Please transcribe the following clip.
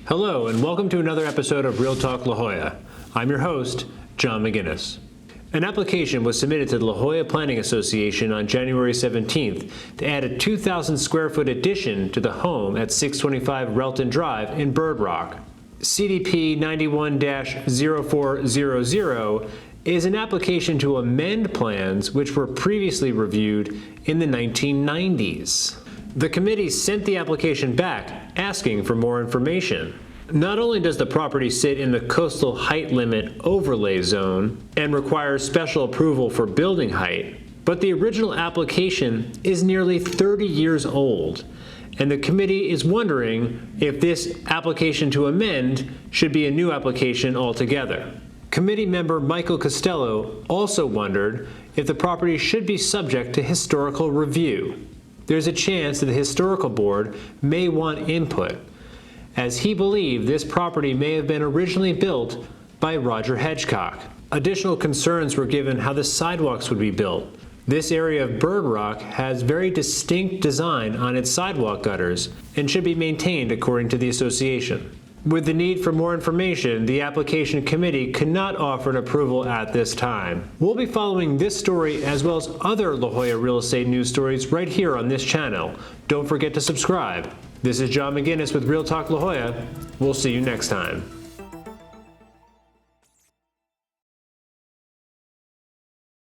Hello, and welcome to another episode of Real Talk La Jolla. I'm your host, John McGinnis. An application was submitted to the La Jolla Planning Association on January 17th to add a 2,000 square foot addition to the home at 625 Wrelton Drive in Bird Rock. CDP 91-0400 is an application to amend plans which were previously reviewed in the 1990s. The committee sent the application back asking for more information. Not only does the property sit in the coastal height limit overlay zone and requires special approval for building height, but the original application is nearly 30 years old, and the committee is wondering if this application to amend should be a new application altogether. Committee member Michael Costello also wondered if the property should be subject to historical review. There's a chance that the historical board may want input, as he believed this property may have been originally built by Roger Hedgecock. Additional concerns were given how the sidewalks would be built. This area of Bird Rock has very distinct design on its sidewalk gutters and should be maintained according to the association. With the need for more information, the application committee could not offer an approval at this time. We'll be following this story as well as other La Jolla real estate news stories right here on this channel. Don't forget to subscribe. This is John McGinnis with Real Talk La Jolla. We'll see you next time.